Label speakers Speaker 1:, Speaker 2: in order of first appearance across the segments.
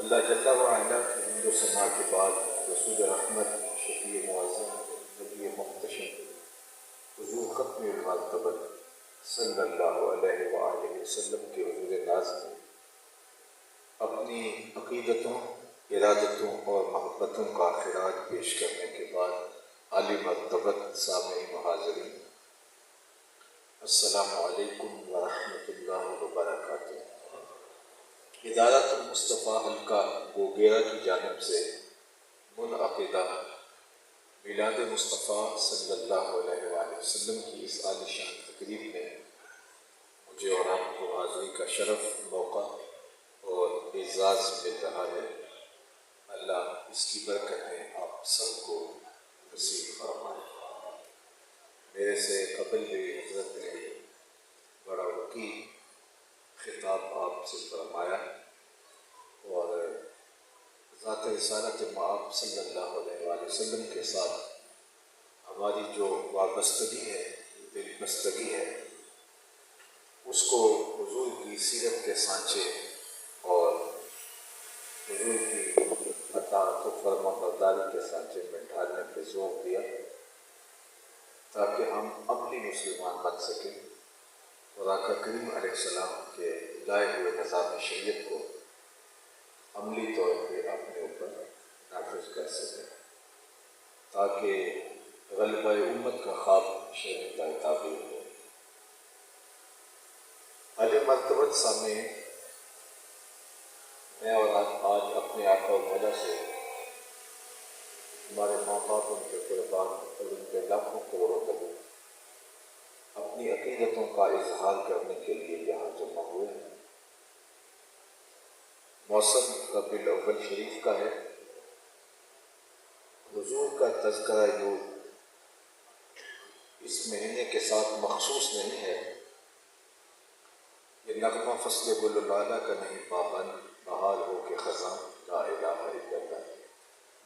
Speaker 1: اللہ جل وعلا کی حمد و ثنا کے بعد رسول رحمت شفیع معظم نبی محتشم حضور ختم المرتبت صلی اللہ علیہ وآلہ وسلم کے حضور ناز میں اپنی عقیدتوں، ارادتوں اور محبتوں کا خراج پیش کرنے کے بعد عالی مرتبت سامعین و حاضرین، السلام علیکم ورحمۃ اللہ وبرکاتہ۔ ادارۃ المصطفیٰ حلقہ گوگیرا کی جانب سے منعقدہ میلاد مصطفیٰ صلی اللہ علیہ وآلہ وسلم کی اس عالی شان تقریب میں مجھے اور آپ کو حاضری کا شرف، موقع اور اعزاز مل رہا ہے۔ اللہ اس کی برکتیں آپ سب کو نصیب فرمائے۔ میرے سے قبل بھی حضرت نے بڑا وقی خطاب آپ سے فرمایا اور ذات رسالت مآب صلی اللہ علیہ وآلہ وسلم کے ساتھ ہماری جو وابستگی ہے، دلبستگی ہے، اس کو حضور کی سیرت کے سانچے اور حضور کی اطاعت و فرما برداری کے سانچے میں ڈھالنے پہ زور دیا تاکہ ہم عملی مسلمان بن سکیں اور آقا کریم علیہ السلام کے لائے ہوئے نظام شریعت کو عملی طور پہ اپنے اوپر نافذ کر سکیں تاکہ غلبہ امت کا خواب شریعت تعبیر ہو۔ عالی مرتبت سامنے میں اور آج اپنے آقا و مولا سے ہمارے ماں باپ ان کے قربان اور ان کے لاکھوں کروڑوں لوگ اپنی عقیدتوں کا اظہار کرنے کے لیے یہاں جمع ہوئے ہیں۔ موسم ربیع الاول شریف کا ہے۔ حضور کا تذکرہ نور اس مہینے کے ساتھ مخصوص نہیں ہے۔ یہ نغمہ فصل گل و لالا کا نہیں پابند، بہار ہو کے خزاں لا الہ الا اللہ،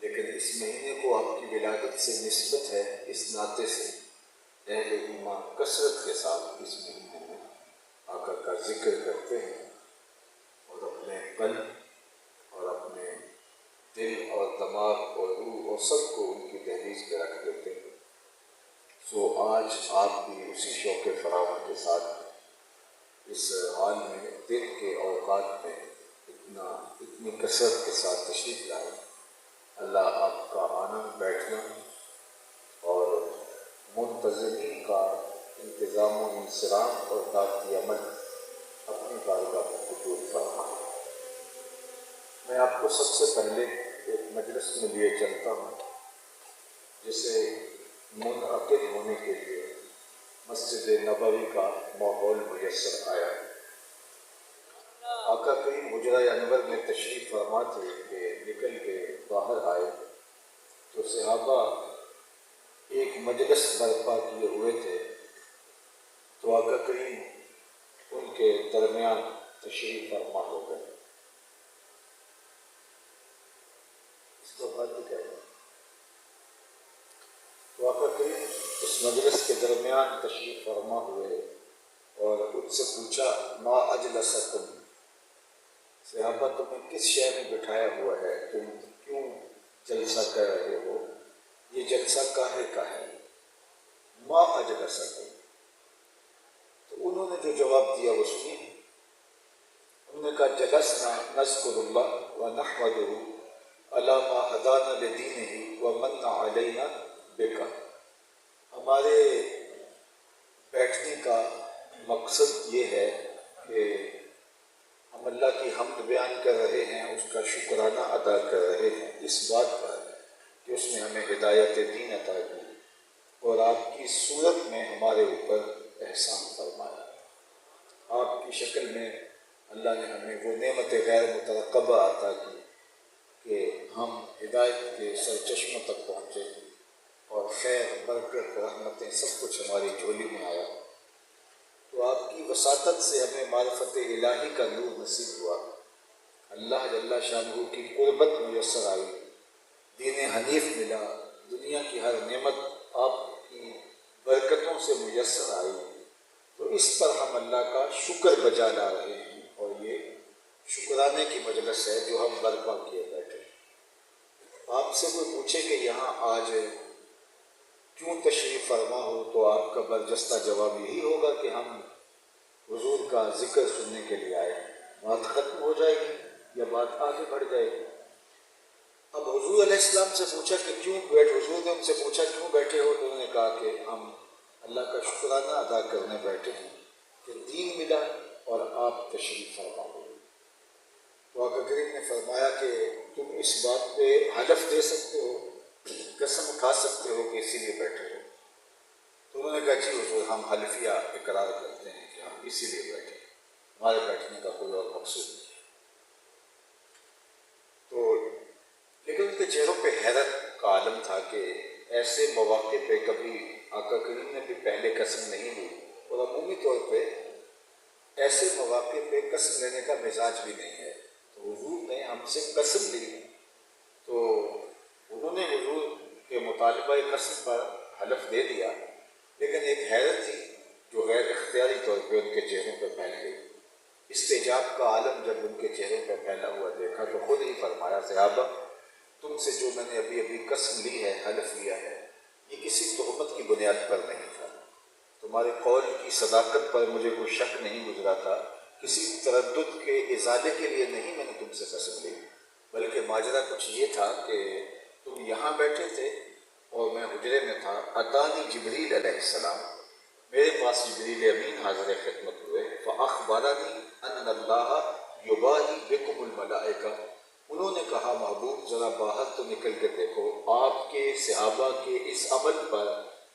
Speaker 1: لیکن اس مہینے کو آپ کی ولادت سے نسبت ہے۔ اس ناطے سے اہل ایمان کثرت کے ساتھ اس مہینے میں آقا کا ذکر کرتے ہیں اور اپنے قلب اور اپنے دل اور دماغ اور روح اور سب کو ان کی دہلیز پہ رکھ دیتے ہیں۔ سو آج آپ بھی اسی شوق فراوان کے ساتھ اس حال میں دل کے اوقات میں اتنی کثرت کے ساتھ تشریف لائے۔ اللہ آپ کا آنا، بیٹھنا اور منتظمین کا انتظام و انصراف اور ذاتی عمل اپنی بارگاہ میں قبول فرمائے۔ میں آپ کو سب سے پہلے ایک مجلس میں لیے چلتا ہوں جسے منعقد ہونے کے لیے مسجد نبوی کا ماحول میسر آیا۔ آقا کریم حجرہ انور میں تشریف فرما تھے کہ نکل کے باہر آئے تو صحابہ ایک مجلس برپا کیے ہوئے تھے، تو آقا کریم ان کے درمیان تشریف فرما ہو گئے۔ اس کو بات کیا ہے؟ تو آقا کریم اس مجلس کے درمیان تشریف فرما ہوئے اور ان سے پوچھا ما اجلسکم، صحابہ تمہیں کس شے میں بٹھایا ہوا ہے، تم کیوں جلسہ کر رہے ہو، یہ جلسہ کاہے کا ہے؟ ما اجلسکم، تو انہوں نے جو جواب دیا وہ سنی۔ انہوں نے کہا جلسنا نذکر اللہ ونحمدہ علی ما ہدانا لدینہ ومن علینا بک، ہمارے بیٹھنے کا مقصد یہ ہے کہ ہم اللہ کی حمد بیان کر رہے ہیں، اس کا شکرانہ ادا کر رہے ہیں اس بات پر کہ اس نے ہمیں ہدایت دین عطا کی اور آپ کی صورت میں ہمارے اوپر احسان فرمایا۔ آپ کی شکل میں اللہ نے ہمیں وہ نعمت غیر مترقبہ عطا کی کہ ہم ہدایت کے سرچشموں تک پہنچے اور خیر، برکت، رحمتیں سب کچھ ہماری جھولی میں آیا۔ تو آپ کی وساطت سے ہمیں معرفت الہی کا نور نصیب ہوا، اللہ جل شانہ کی قربت میسر آئی، دین حنیف ملا، دنیا کی ہر نعمت آپ کی برکتوں سے میسر آئی، تو اس پر ہم اللہ کا شکر بجا لا رہے ہیں اور یہ شکرانے کی مجلس ہے جو ہم برپا کیے بیٹھے. آپ سے کوئی پوچھے کہ یہاں آج کیوں تشریف فرما ہو تو آپ کا برجستہ جواب یہی ہوگا کہ ہم حضور کا ذکر سننے کے لیے آئے ہیں. بات ختم ہو جائے گی یا بات آگے بڑھ جائے گی. اب حضور علیہ السلام سے پوچھا کہ حضور نے ان سے پوچھا کیوں بیٹھے ہو، تو انہوں نے کہا کہ ہم اللہ کا شکرانہ ادا کرنے بیٹھے ہیں کہ دین ملا اور آپ تشریف فرما ہو. تو آقا کریم نے فرمایا کہ تم اس بات پہ حلف دے سکتے ہو، قسم کھا سکتے ہو کہ اسی لیے بیٹھے ہو. تو انہوں نے کہا جی حضور ہم حلفیہ اقرار کرتے ہیں کہ ہم اسی لیے بیٹھے ہیں، ہمارے بیٹھنے کا کوئی اور مقصود نہیں. تو لیکن ان کے چہروں پہ حیرت کا عالم تھا کہ ایسے مواقع پہ کبھی آقا کریم نے بھی پہلے قسم نہیں لی، اور عمومی طور پہ ایسے مواقع پہ قسم لینے کا مزاج بھی نہیں ہے. تو حضور نے ہم سے قسم لی تو انہوں نے حضور کے مطالبہ قسم پر حلف دے دیا، لیکن ایک حیرت تھی جو غیر اختیاری طور پہ ان کے چہروں پہ پھیل گئی. استجاب کا عالم جب ان کے چہرے پہ پھیلا ہوا دیکھا تو خود ہی فرمایا صحابہ تم سے جو میں نے ابھی ابھی قسم لی ہے، حلف لیا ہے، یہ کسی تہمت کی بنیاد پر نہیں تھا. تمہارے قول کی صداقت پر مجھے کوئی شک نہیں گزرا تھا، کسی تردد کے ازالے کے لیے نہیں میں نے تم سے قسم لی، بلکہ ماجرا کچھ یہ تھا کہ تم یہاں بیٹھے تھے اور میں حجرے میں تھا. اتانی جبریل علیہ السلام، میرے پاس جبریل امین حاضر خدمت ہوئے. فاخبرنی ان اللہ یباہی بکم الملائکہ، انہوں نے کہا محبوب ذرا باہر تو نکل کے دیکھو، آپ کے صحابہ کے اس عمل پر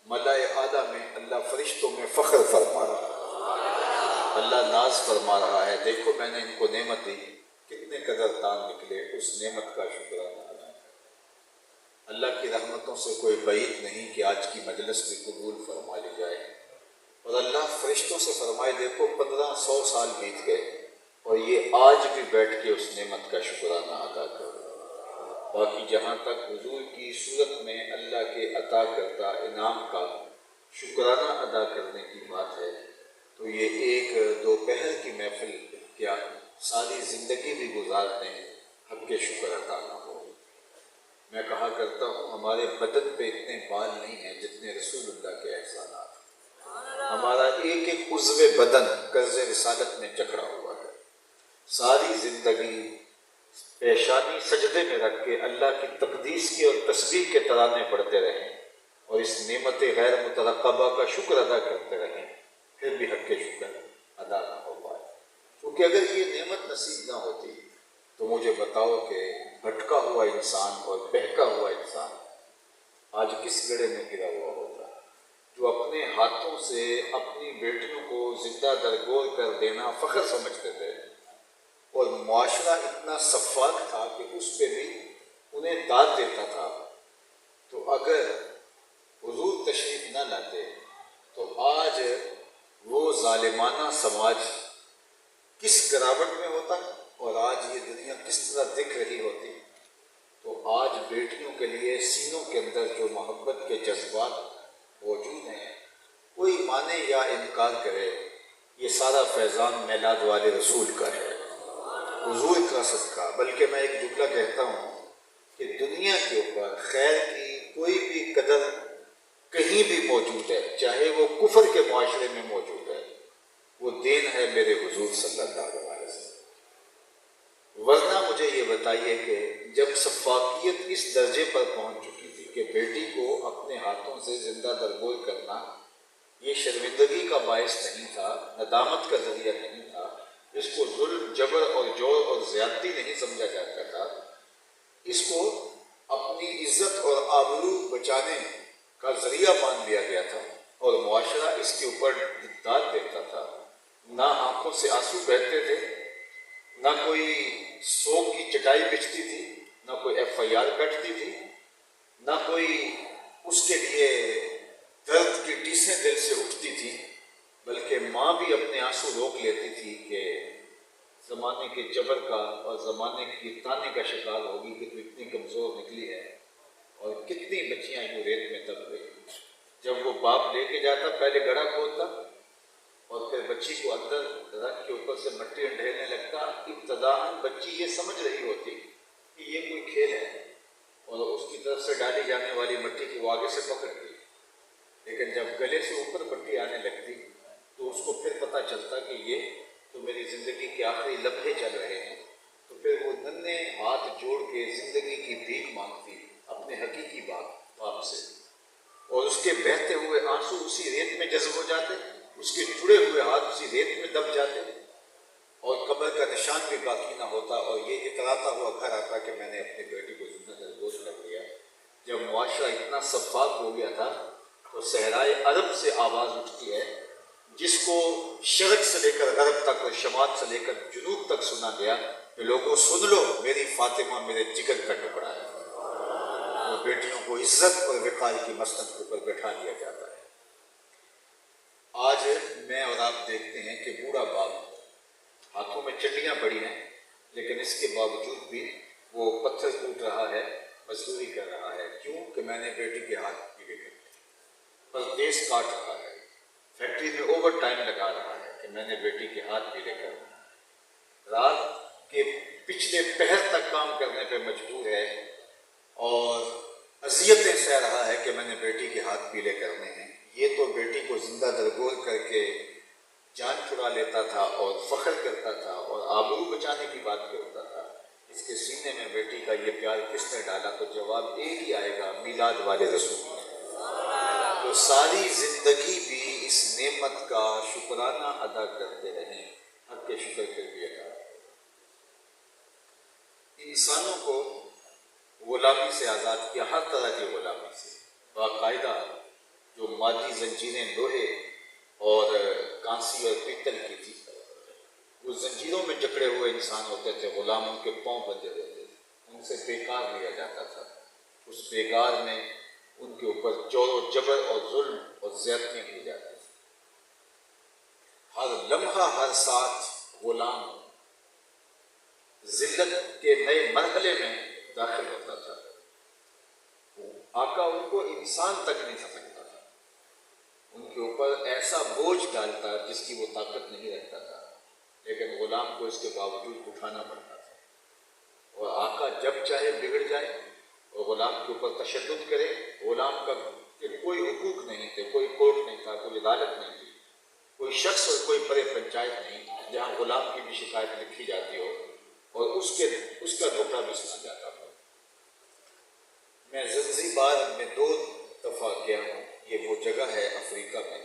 Speaker 1: ملائے اعلیٰ میں اللہ فرشتوں میں فخر فرما رہا ہے، اللہ ناز فرما رہا ہے. دیکھو میں نے ان کو نعمت دی، کتنے قدردان نکلے، اس نعمت کا شکرانہ ادا کریں. اللہ کی رحمتوں سے کوئی بعید نہیں کہ آج کی مجلس بھی قبول فرما لی جائے. اور اللہ فرشتوں سے فرمائے دیکھو 1500 سال بیت گئے اور یہ آج بھی بیٹھ کے اس نعمت کا شکرانہ ادا کر رہا. باقی جہاں تک حضور کی صورت میں اللہ کے عطا کردہ انعام کا شکرانہ ادا کرنے کی بات ہے تو یہ ایک دوپہر کی محفل کیا ساری زندگی بھی گزار دیں حق کے شکر ادا نہ ہو. میں کہا کرتا ہوں ہمارے بدن پہ اتنے بال نہیں ہیں جتنے رسول اللہ کے احسانات. ہمارا ایک ایک عضو بدن قرض رسالت میں جکڑا ہوا ہے. ساری زندگی پیشانی سجدے میں رکھ کے اللہ کی تقدیس کے اور تسبیح کے ترانے پڑھتے رہیں اور اس نعمت غیر مترقبہ کا شکر ادا کرتے رہیں، پھر بھی حق کے شکر ادا نہ ہو پائے. کیونکہ اگر یہ نعمت نصیب نہ ہوتی تو مجھے بتاؤ کہ بھٹکا ہوا انسان اور بہکا ہوا انسان آج کس گڑھے میں گرا ہوا ہوتا، جو اپنے ہاتھوں سے اپنی بیٹیوں کو زندہ درگور کر دینا فخر سمجھتے تھے اور معاشرہ اتنا سفاک تھا کہ اس پہ بھی انہیں داد دیتا تھا. تو اگر حضور تشریف نہ لاتے تو آج وہ ظالمانہ سماج کس گراوٹ میں ہوتا اور آج یہ دنیا کس طرح دکھ رہی ہوتی. تو آج بیٹیوں کے لیے سینوں کے اندر جو محبت کے جذبات موجود ہیں، کوئی مانے یا انکار کرے، یہ سارا فیضان میلاد والے رسول کا ہے، حضور کا صدقہ. بلکہ میں ایک جملہ کہتا ہوں کہ دنیا کے اوپر خیر کی کوئی بھی قدر کہیں بھی موجود ہے، چاہے وہ کفر کے معاشرے میں موجود ہے، وہ دین ہے میرے حضور صلی اللہ علیہ وسلم. ورنہ مجھے یہ بتائیے کہ جب سفاکیت اس درجے پر پہنچ چکی تھی کہ بیٹی کو اپنے ہاتھوں سے زندہ درگور کرنا یہ شرمندگی کا باعث نہیں تھا، ندامت کا ذریعہ نہیں تھا، اس کو ظلم، جبر اور جور اور زیادتی نہیں سمجھا جاتا تھا، اس کو اپنی عزت اور آبرو بچانے کا ذریعہ مان لیا گیا تھا اور معاشرہ اس کے اوپر داد دیتا تھا. نہ آنکھوں سے آنسو بہتے تھے، نہ کوئی سوگ کی چٹائی بچھتی تھی، نہ کوئی FIR کٹتی تھی، نہ کوئی اس کے لیے درد کی ٹیسیں دل سے اٹھتی تھی، بلکہ ماں بھی اپنے آنسو روک لیتی تھی کہ زمانے کے جبر کا اور زمانے کی تانے کا شکار ہوگی کہ تو اتنی کمزور نکلی ہے اور کتنی بچیاں یوں ریت میں دب گئی. جب وہ باپ لے کے جاتا پہلے گڑھا کھودتا اور پھر بچی کو اندر رکھ کے اوپر سے مٹی ڈھیرنے لگتا ابتداءً بچی یہ سمجھ رہی ہوتی کہ یہ کوئی کھیل ہے اور اس کی طرف سے ڈالی جانے والی مٹی کو وہ آگے سے پکڑتی، لیکن جب گلے سے اوپر مٹی آنے لگتی تو اس کو پھر پتہ چلتا کہ یہ تو میری زندگی کے آخری لمحے چل رہے ہیں، تو پھر وہ ننھے ہاتھ جوڑ کے زندگی کی بھیک مانگتی اپنے حقیقی باپ سے، اور اس کے بہتے ہوئے آنسو اسی ریت میں جذب ہو جاتے، اس کے جڑے ہوئے ہاتھ اسی ریت میں دب جاتے، اور قبر کا نشان بھی باقی نہ ہوتا، اور یہ اتراتا ہوا گھر آتا کہ میں نے اپنی بیٹی کو زندہ درگور کر دیا۔ جب معاشرہ اتنا شفاف ہو گیا تھا تو صحرائے عرب سے آواز اٹھتی ہے جس کو شرق سے لے کر غرب تک اور شمال سے لے کر جنوب تک سنا گیا کہ لوگوں سن لو، میری فاطمہ میرے جگر کا ٹکڑا ہے، اور بیٹیوں کو عزت اور وقار کی مسند کے اوپر بٹھا دیا جاتا ہے۔ آج میں اور آپ دیکھتے ہیں کہ بوڑھا باپ ہاتھوں میں چٹیاں پڑی ہیں، لیکن اس کے باوجود بھی وہ پتھر کوٹ رہا ہے، مزدوری کر رہا ہے، کیوں کہ میں نے بیٹی کے ہاتھ پیلے کر دیے، پردیس کاٹ رہا ہے، فیکٹری میں اوور ٹائم لگا رہا ہے کہ میں نے بیٹی کے ہاتھ پیلے کر دیے، رات کے پچھلے پہر تک کام کرنے پہ مجبور ہے اور اذیتیں سہ رہا ہے کہ میں نے بیٹی کے ہاتھ پیلے کرنے ہیں۔ یہ تو بیٹی کو زندہ درگور کر کے جان چھڑا لیتا تھا اور فخر کرتا تھا اور آبرو بچانے کی بات کرتا تھا، اس کے سینے میں بیٹی کا یہ پیار کس نے ڈالا؟ تو جواب ایک ہی آئے گا، میلاد والے رسول، تو ساری زندگی بھی اس نعمت کا شکرانہ ادا کرتے رہیں، حق کے شکر پھر بھی ادا۔ انسانوں کو غلامی سے آزاد کیا، ہر طرح کی غلامی سے، باقاعدہ جو مادی زنجیریں لوہے اور کانسی اور پیتل کی تھی، وہ زنجیروں میں جکڑے ہوئے انسان ہوتے تھے، غلام ان کے پاؤں بندھے ہوتے تھے، ان سے بیکار لیا جاتا تھا، اس بیکار میں ان کے اوپر جور و جبر اور ظلم اور زیادتیاں کی جاتی تھیں، ہر لمحہ ہر ساتھ غلام ذلت کے نئے مرحلے میں داخل ہوتا تھا، آقا ان کو انسان تک نہیں سمجھتا تھا، ان کے اوپر ایسا بوجھ ڈالتا جس کی وہ طاقت نہیں رکھتا تھا، لیکن غلام کو اس کے باوجود اٹھانا پڑتا تھا، اور آقا جب چاہے بگڑ جائے اور غلام کے اوپر تشدد کرے، غلام کا کوئی حقوق نہیں تھے، کوئی کورٹ نہیں تھا، کوئی عدالت نہیں تھی، کوئی شخص اور کوئی بڑے پنچایت نہیں جہاں غلام کی بھی شکایت لکھی جاتی ہو اور اس کا دھوکہ بھی سنا جاتا ہو۔ میں زنزیبار میں 2 دفعہ گیا ہوں، یہ وہ جگہ ہے افریقہ میں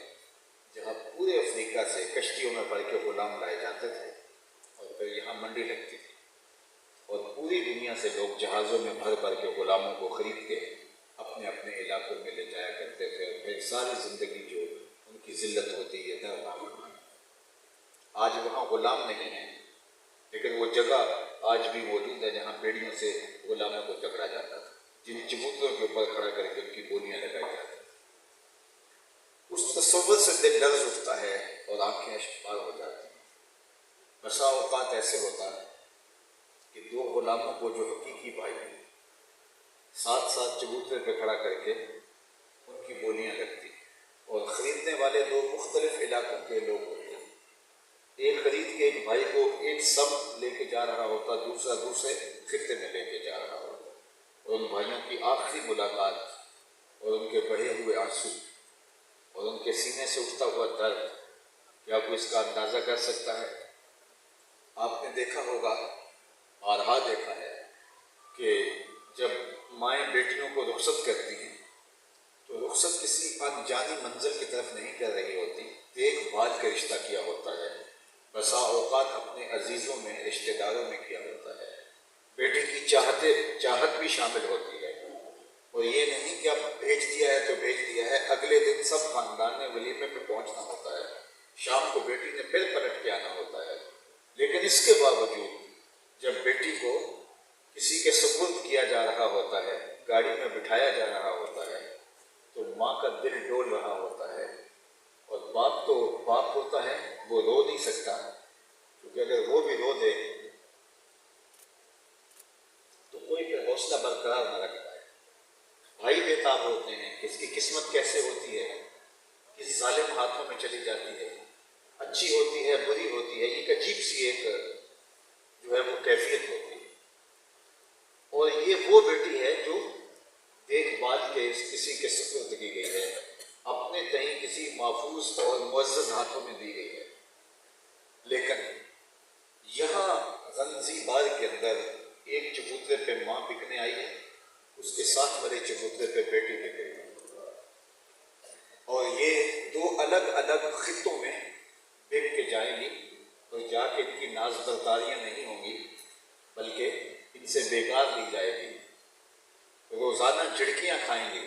Speaker 1: جہاں پورے افریقہ سے کشتیوں میں بھر کے غلام لائے جاتے تھے اور پھر یہاں منڈی لگتی تھی، اور پوری دنیا سے لوگ جہازوں میں بھر بھر کے غلاموں کو خرید کے اپنے اپنے علاقوں میں لے جایا کرتے تھے، اور پھر ساری زندگی جو ان کی ذلت ہوتی ہے در آج وہاں غلام نہیں ہیں، لیکن وہ جگہ آج بھی موجود ہے جہاں بیڑیوں سے غلاموں کو جکڑا جاتا تھا، جن چبوتروں کے اوپر کھڑا کر کے ان کی گولیاں لگائی جاتی تھیں۔ اس تصور سے دل لرز اٹھتا ہے اور آنکھیں اشکبار ہو جاتی ہیں۔ بسا اوقات ایسے ہوتا ہے کہ 2 غلاموں کو جو حقیقی بھائی ہیں ساتھ ساتھ چبوترے پہ کھڑا کر کے ان کی گولیاں لگتی، اور خریدنے والے 2 مختلف علاقوں کے لوگ ہوتے ہیں، ایک خرید کے ایک بھائی کو ایک سب لے کے جا رہا ہوتا، دوسرا دوسرے خطے میں لے کے جا رہا ہوتا، اور ان بھائیوں کی آخری ملاقات اور ان کے بہے ہوئے آنسو اور ان کے سینے سے اٹھتا ہوا درد، کیا کوئی اس کا اندازہ کر سکتا ہے؟ آپ نے دیکھا ہوگا، بارہا دیکھا ہے کہ جب مائیں بیٹیوں کو رخصت کرتی ہیں تو رخصت کسی انجانی منزل کی طرف نہیں کر رہی ہوتی، دیکھ بھال کا رشتہ کیا ہوتا ہے، بسا اوقات اپنے عزیزوں میں رشتہ داروں میں کیا ہوتا ہے، بیٹی کی چاہت بھی شامل ہوتی ہے، اور یہ نہیں کہ اب بھیج دیا ہے تو بھیج دیا ہے، اگلے دن سب خاندان نے ولیمے پہ پہنچنا ہوتا ہے، شام کو بیٹی نے پھر پلٹ کے آنا ہوتا ہے، لیکن اس کے باوجود جب بیٹی کو کسی کے سپرد کیا جا رہا ہوتا ہے، گاڑی میں بٹھایا جا رہا ہوتا ہے، تو ماں کا دل ڈول رہا ہوتا ہے، اور باپ تو باپ ہوتا ہے، وہ رو نہیں سکتا، کیونکہ اگر وہ بھی رو دے تو کوئی پھر حوصلہ برقرار نہ رکھتا ہے۔ بھائی بےتاب ہوتے ہیں کہ اس کی قسمت کیسے ہوتی ہے، کس ظالم ہاتھوں میں چلی جاتی ہے، اچھی ہوتی ہے بری ہوتی ہے، ایک عجیب سی ایک کیفیت ہوتی ہے، اور یہ وہ بیٹی ہے جو دیکھ بھال کے کسی کے سپرد کی گئی ہے، اپنے تئیں کسی محفوظ اور معزز ہاتھوں میں دی گئی ہے۔ لیکن یہاں غنزی بار کے اندر ایک چبوترے پہ ماں بکنے آئی ہے، اس کے ساتھ والے چبوترے پہ بیٹی بک گئی ہے، اور یہ دو الگ الگ خطوں میں بک کے جائیں گی، اور جا کے ان کی ناز برداریاں نہیں ہوں گی، بلکہ ان سے بیکار لی جائے گی، روزانہ جھڑکیاں کھائیں گی،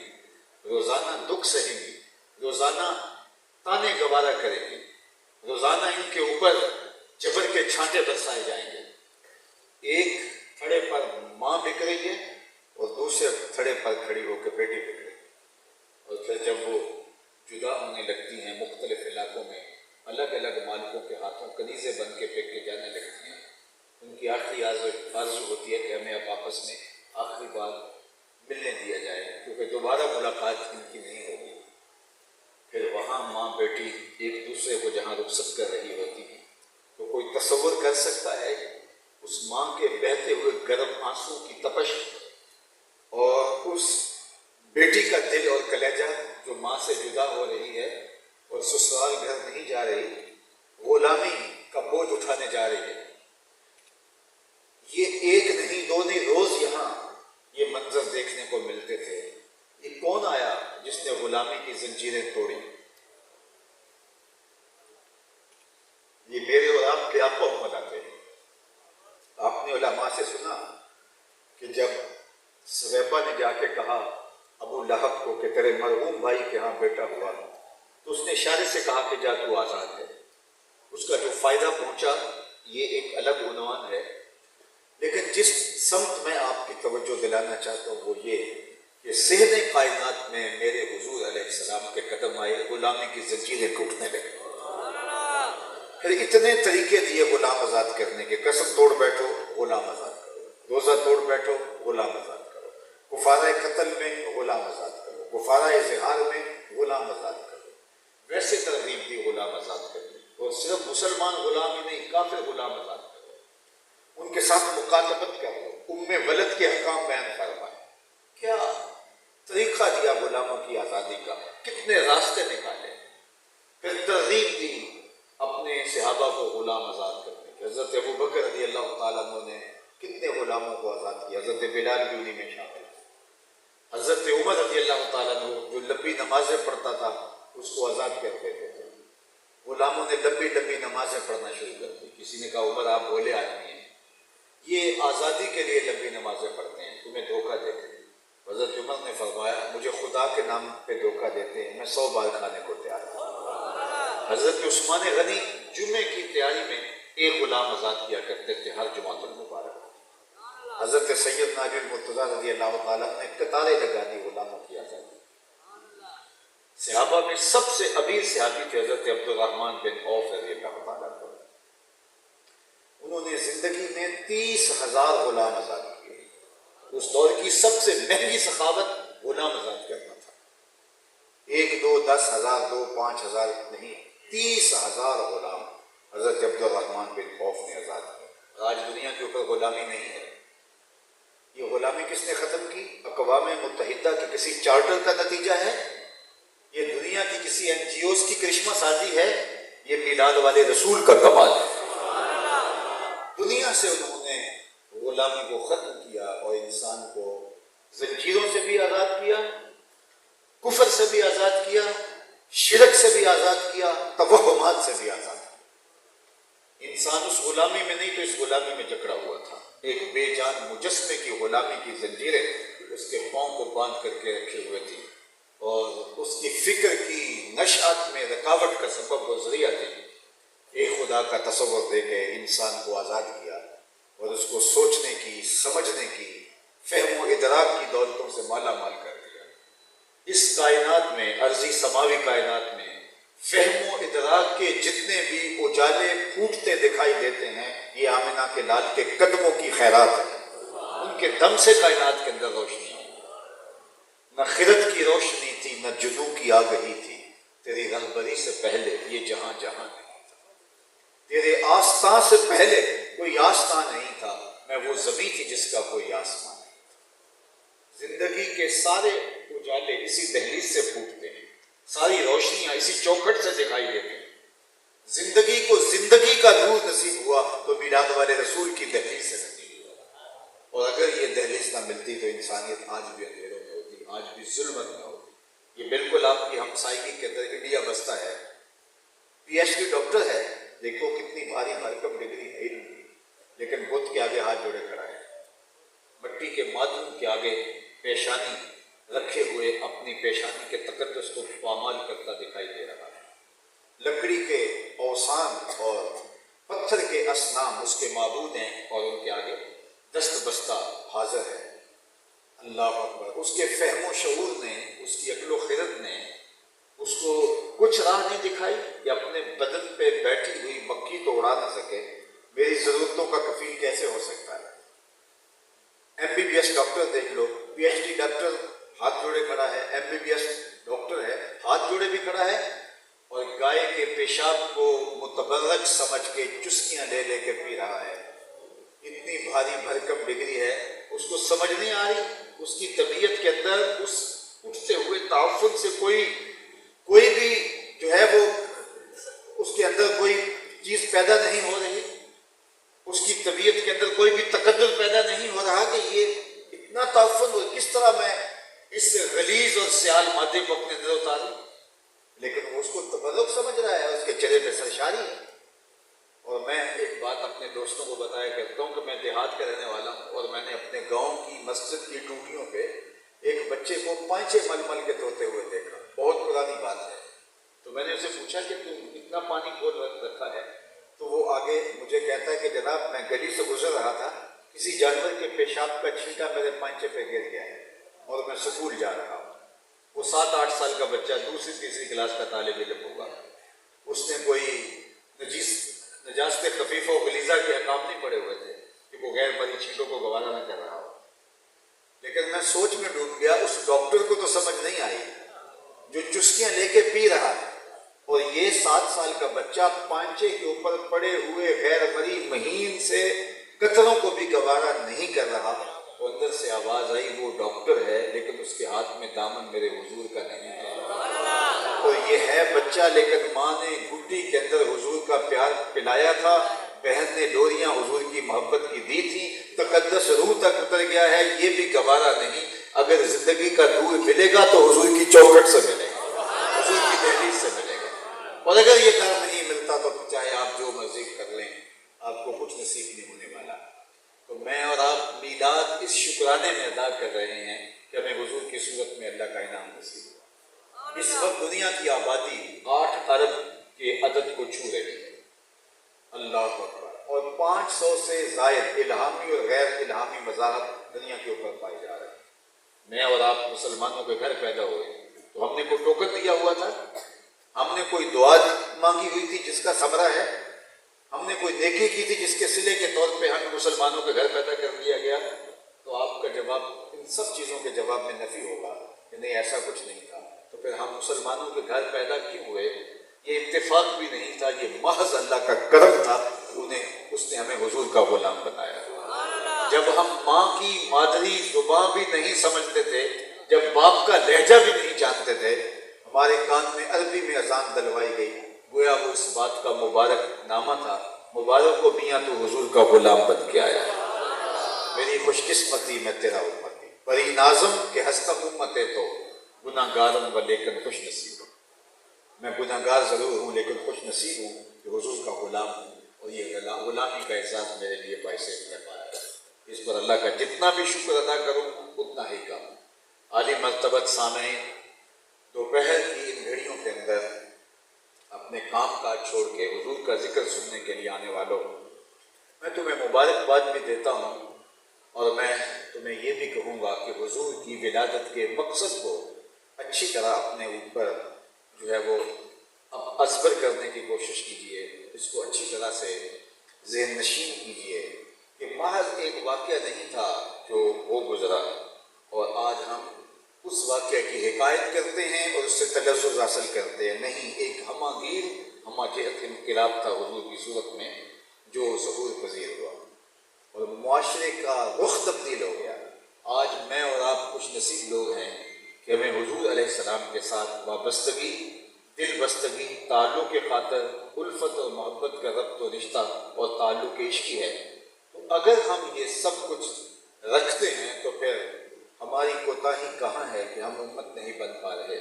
Speaker 1: روزانہ دکھ سہیں گی، روزانہ تانے گوارا کریں گی، روزانہ ان کے اوپر جبر کے چھانٹے برسائے جائیں گے۔ ایک تھڑے پر ماں بک رہی ہے اور دوسرے تھڑے پر کھڑی ہو کے بیٹی بک رہی ہے، اور پھر جب وہ جدا ہونے لگتی ہیں، مختلف علاقوں میں الگ الگ مالکوں کے ہاتھوں کنیزیں بن کے بک کے جانے لگتی ہیں، ان کی آخری آرزو ہوتی ہے کہ ہمیں اب آپس میں آخری بار ملنے دیا جائے، کیونکہ دوبارہ ملاقات ان کی نہیں ہوگی۔ پھر وہاں ماں بیٹی ایک دوسرے کو جہاں رخصت کر رہی ہوتی ہے، تو کوئی تصور کر سکتا ہے اس ماں کے بہتے ہوئے گرم آنسو کی تپش اور اس بیٹی کا دل اور کلیجہ جو ماں سے جدا ہو رہی ہے اور سسرال گھر نہیں جا رہی، غلامی کا بوجھ اٹھانے جا رہی ہے۔ یہ ایک نہیں دو نہیں، روز یہاں یہ منظر دیکھنے کو ملتے تھے۔ یہ کون آیا جس نے غلامی کی زنجیریں توڑی؟ یہ میرے اور آپ کے آقا محمد آتے ہیں۔ آپ نے علماء سے سنا کہ جب سویبہ نے جا کے کہا ابو لہب کو کہ تیرے مرحوم بھائی کے ہاں بیٹا ہوا، تو اس نے اشارے سے کہا کہ جا تو آزاد ہے۔ اس کا جو فائدہ پہنچا یہ ایک الگ عنوان ہے، لیکن جس سمت میں آپ کی توجہ دلانا چاہتا ہوں وہ یہ کہ صحن کائنات میں میرے حضور علیہ السلام کے قدم آئے، غلامی کی زنجیریں ٹوٹنے لگی۔ پھر اتنے طریقے دیے غلام آزاد کرنے کے، قسم توڑ بیٹھو غلام آزاد کرو، روزہ توڑ بیٹھو غلام آزاد کرو، کفارہ قتل میں غلام آزاد کرو، کفارہ اظہار میں غلام آزاد کرو، ویسے ترغیب دی غلام آزاد کرنے، اور صرف مسلمان غلام ہی نہیں، کافر غلام آزاد کرو، ان کے ساتھ مکاتبت کرو، ولد کے حکام بیان فرمائے۔ کیا طریقہ دیا غلاموں کی آزادی کا، کتنے راستے نکالے، پھر ترغیب دی اپنے صحابہ کو غلام آزاد کرنے کی۔ حضرت ابوبکر رضی اللہ تعالیٰ عنہ نے کتنے غلاموں کو آزاد کیا، حضرت بلال بھی انہی میں شامل ہے۔ حضرت عمر رضی اللہ تعالیٰ عنہ جو لمبی نمازیں پڑھتا تھا اس کو آزاد کر دیتے تھے۔ غلاموں نے لمبی لمبی نمازیں پڑھنا شروع کر دی۔ کسی نے کہا عمر آپ بھولے آدمی ہیں، یہ آزادی کے لیے لمبی نمازیں پڑھتے ہیں، تمہیں دھوکہ دیتے ہیں۔ حضرت عمر نے فرمایا مجھے خدا کے نام پہ دھوکہ دیتے ہیں، میں 100 بار کھانے کو تیار ہوں۔ حضرت عثمان غنی جمعے کی تیاری میں ایک غلام آزاد کیا کرتے تھے ہر جمعۃ المبارک۔ حضرت سید ناجی المرتضیٰ رضی اللہ تعالیٰ نے قطاریں لگا دی غلاموں کی آزادی۔ صحابہ میں سب سے امیر صحابی تھے حضرت عبد الرحمن بن عوف رضی اللہ تعالیٰ عنہ۔ انہوں نے زندگی میں 30,000 غلام آزاد کیے۔ اس دور کی سب سے مہنگی سخاوت غلام آزاد کرنا تھا۔ 1 2 10,000 2 5,000 نہیں، 30,000 غلام حضرت عبد الرحمن بن عوف نے آزاد کیا۔ آج دنیا کے اوپر غلامی نہیں ہے۔ یہ غلامی کس نے ختم کی؟ اقوام متحدہ کے کسی چارٹر کا نتیجہ ہے؟ یہ دنیا کی کسی NGOs کی کرشمہ سازی ہے؟ یہ میلاد والے رسول کا کمال ہے۔ دنیا سے انہوں نے غلامی کو ختم کیا اور انسان کو زنجیروں سے بھی آزاد کیا، کفر سے بھی آزاد کیا، شرک سے بھی آزاد کیا، توہمات سے بھی آزاد کیا۔ انسان اس غلامی میں نہیں تو اس غلامی میں جکڑا ہوا تھا۔ ایک بے جان مجسمے کی غلامی کی زنجیریں اس کے پاؤں کو باندھ کر کے رکھے ہوئے تھی، اور اس کی فکر کی نشأت میں رکاوٹ کا سبب و ذریعہ تھی۔ ایک خدا کا تصور دے کے انسان کو آزاد کیا اور اس کو سوچنے کی، سمجھنے کی، فہم و ادراک کی دولتوں سے مالا مال کر دیا۔ اس کائنات میں، ارضی سماوی کائنات میں، فہم و ادراک کے جتنے بھی اجالے پھوٹتے دکھائی دیتے ہیں یہ آمنہ کے لال کے قدموں کی خیرات ہے۔ ان کے دم سے کائنات کے اندر روشنی ہے۔ نہ خرد کی روشنی تھی، نہ جنوں کی آگہی تھی، تیری رہبری سے پہلے یہ جہاں جہاں نہیں تھا۔ تیرے آستاں سے پہلے کوئی آستاں نہیں تھا، زمین تھی جس کا کوئی آسمان نہیں۔ زندگی کے سارے اجالے اسی دہلیز سے پھوٹتے ہیں، ساری روشنیاں اسی چوکھٹ سے دکھائی دیتی ہیں۔ زندگی کو زندگی کا نور نصیب ہوا تو میلاد والے رسول کی دہلیز سے نصیب ہوا، اور اگر یہ دہلیز نہ ملتی تو انسانیت آج بھی اندھیروں میں ہوتی، آج بھی ظلمت میں ہوتی۔ یہ بالکل آپ کی ہمسائیگی کے اندر انڈیا بستا ہے، پی ایچ ڈی ڈاکٹر ہے، دیکھو کتنی بھاری بھرکم ڈگری ہے علم کی، لیکن بت کے آگے ہاتھ جوڑے کھڑا ہے، مٹی کے مادھوم کے آگے پیشانی رکھے ہوئے اپنی پیشانی کے تقدس کو پامال کرتا دکھائی دے رہا ہے۔ لکڑی کے اوثان اور پتھر کے اصنام اس کے معبود ہیں اور ان کے آگے دست بستہ حاضر ہے۔ اللہ اکبر۔ اس کے فہم و شعور نے، اس کی عقل و خرد نے اس کو کچھ راہ نہیں دکھائی کہ اپنے بدن پہ بیٹھی ہوئی مکھی تو اڑا نہ سکے، میری ضرورتوں کا کفیل کیسے ہو سکتا ہے؟ M B B S doctor دیکھ لو، پی ایچ ڈی ڈاکٹر ہاتھ جوڑے کھڑا ہے، M B B S doctor ہے ہاتھ جوڑے بھی کھڑا ہے، اور گائے کے پیشاب کو متبرک سمجھ کے چسکیاں لے لے کے پی رہا ہے۔ اتنی بھاری بھرکم ڈگری ہے، اس کو سمجھ نہیں آ رہی، اس کی طبیعت کے اندر اس اٹھتے ہوئے تعفن سے کوئی بھی جو ہے وہ اس کے اندر کوئی چیز پیدا نہیں ہو رہی، اس کی طبیعت کے اندر کوئی بھی تقدر پیدا نہیں ہو رہا کہ یہ اتنا تعفن ہو، کس طرح میں اس غلیظ اور سیال مادے کو اپنے اندر اتاروں، لیکن وہ اس کو تبرک سمجھ رہا ہے، اس کے چہرے پہ سرشاری ہے۔ اور میں ایک بات اپنے دوستوں کو بتایا کرتا ہوں کہ میں دیہات کا رہنے والا ہوں، اور میں نے اپنے گاؤں کی مسجد کی ٹوٹیوں پہ ایک بچے کو پانچے مل مل کے دھوتے ہوئے دیکھا، بہت پرانی بات ہے۔ تو میں نے اسے پوچھا کہ تم اتنا پانی کھول رکھا ہے؟ تو وہ آگے مجھے کہتا ہے کہ جناب میں گلی سے گزر رہا تھا، کسی جانور کے پیشاب کا چھینٹا میرے پانچے پہ گر گیا ہے اور میں سکول جا رہا ہوں۔ وہ 7-8 سال کا بچہ، دوسری تیسری کلاس کا طالب علم ہوگا، اس نے کوئی نجاست خفیفہ و غلیظہ کے احکام نہیں پڑے ہوئے تھے کہ وہ غیر مری چیزوں کو گوارا نہ کر رہا ہو، لیکن میں سوچ میں ڈوب گیا، اس ڈاکٹر کو تو سمجھ نہیں آئی جو چسکیاں لے کے پی رہا ہے، اور یہ 7 سال کا بچہ پانچے کے اوپر پڑے ہوئے غیر مری مہین سے قطروں کو بھی گوارا نہیں کر رہا۔ اور اندر سے آواز آئی وہ ڈاکٹر ہے لیکن اس کے ہاتھ میں دامن میرے حضور کا نہیں ہے۔ تو یہ ہے بچہ، لیکن ماں نے گھٹی کے اندر حضور کا پیار پلایا تھا، بہن نے ڈوریاں حضور کی محبت کی دی تھی، تقدس روح تک اتر گیا ہے، یہ بھی گوارا نہیں۔ اگر زندگی کا نور ملے گا تو حضور کی چوکھٹ سے ملے گا، حضور کی دہلیز سے ملے گا، اور اگر یہ کام نہیں ملتا تو چاہے آپ جو مرضی کر لیں، آپ کو کچھ نصیب نہیں ہونے والا۔ تو میں اور آپ میلاد اس شکرانے میں ادا کر رہے ہیں کہ ہمیں حضور کی صورت میں اللہ کا انعام نصیب ہوا۔ اس وقت دنیا کی آبادی 8 ارب کے عدد کو چھو رہی ہے، اللہ اکبر، اور 500 سے زائد الہامی اور غیر الہامی مذاہب دنیا کے اوپر پائے جا رہے ہیں۔ میں اور آپ مسلمانوں کے گھر پیدا ہوئے تو ہم نے کوئی ٹوکن دیا ہوا تھا، ہم نے کوئی دعا مانگی ہوئی تھی جس کا ثمرہ ہے، ہم نے کوئی نیکی کی تھی جس کے صلے کے طور پہ ہمیں مسلمانوں کے گھر پیدا کر دیا گیا؟ تو آپ کا جواب ان سب چیزوں کے جواب میں نفی ہوگا کہ نہیں، ایسا کچھ نہیں تھا۔ تو پھر ہم مسلمانوں کے گھر پیدا کیوں ہوئے؟ یہ اتفاق بھی نہیں تھا، یہ محض اللہ کا کرم تھا، اس نے ہمیں حضور کا غلام بنایا۔ جب ہم ماں کی مادری زبان بھی نہیں سمجھتے تھے، جب باپ کا لہجہ بھی نہیں جانتے تھے، ہمارے کان میں عربی میں اذان دلوائی گئی، گویا وہ اس بات کا مبارک نامہ تھا، مبارک کو میاں تو حضور کا غلام بن کے آیا۔ میری خوش قسمتی میں تیرا امتی، بری نازم کہ ہستم امت تو گناہ گارم و لیکن خوش نصیب ہوں۔ میں گناہ گار ضرور ہوں لیکن خوش نصیب ہوں کہ حضور کا غلام ہوں، اور یہ غلامی کا احساس میرے لیے باعث افتخار ہے۔ اس پر اللہ کا جتنا بھی شکر ادا کروں اتنا ہی کم۔ عالی مرتبت سامعین، دوپہر کی ان گھڑیوں کے اندر اپنے کام کاج چھوڑ کے حضور کا ذکر سننے کے لیے آنے والوں، میں تمہیں مبارکباد بھی دیتا ہوں، اور میں تمہیں یہ بھی کہوں گا کہ حضور کی ولادت کے مقصد کو اچھی طرح اپنے اوپر جو ہے وہ ازبر کرنے کی کوشش کیجیے، اس کو اچھی طرح سے ذہن نشین کیجیے کہ محض ایک واقعہ نہیں تھا جو وہ گزرا، اور آج ہم اس واقعہ کی حکایت کرتے ہیں اور اس سے تلذذ حاصل کرتے ہیں، نہیں، ایک ہمہ جہت انقلاب تھا حضور کی صورت میں جو ظہور پذیر ہوا، اور معاشرے کا رخ تبدیل ہو گیا. آج میں اور آپ خوش نصیب لوگ ہیں کہ ہمیں حضور علیہ السلام کے ساتھ وابستگی، دل بستگی، تعلق کے خاطر الفت اور محبت کا ربط و رشتہ اور تعلق عشقی ہے. تو اگر ہم یہ سب کچھ رکھتے ہیں تو پھر ہماری کوتاہی کہاں ہے کہ ہم امت نہیں بن پا رہے؟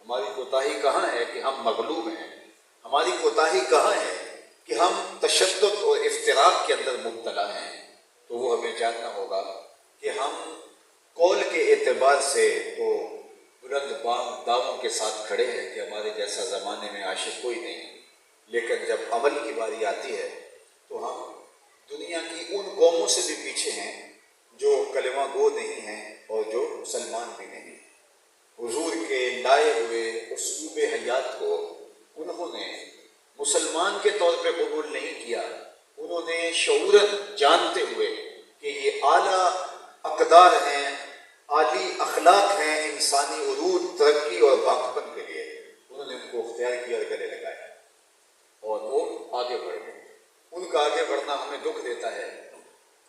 Speaker 1: ہماری کوتاہی کہاں ہے کہ ہم مغلوب ہیں؟ ہماری کوتاہی کہاں ہے کہ ہم تشدد اور افتراق کے اندر مبتلا ہیں؟ تو وہ ہمیں جاننا ہوگا کہ ہم قول کے اعتبار سے تو بلند داموں کے ساتھ کھڑے ہیں کہ ہمارے جیسا زمانے میں عاشق کوئی نہیں، لیکن جب عمل کی باری آتی ہے تو ہم دنیا کی ان قوموں سے بھی پیچھے ہیں جو کلمہ گو نہیں ہیں اور جو مسلمان بھی نہیں. حضور کے لائے ہوئے اسلوب حیات کو انہوں نے مسلمان کے طور پہ قبول نہیں کیا. انہوں نے شعوراً جانتے ہوئے کہ یہ اعلیٰ اقدار ہیں، عالی اخلاق ہیں انسانی عروج، ترقی اور باقپن کے لیے، انہوں نے ان کو اختیار کیا اور گلے لگایا اور وہ آگے بڑھ گئے. ان کا آگے بڑھنا ہمیں دکھ دیتا ہے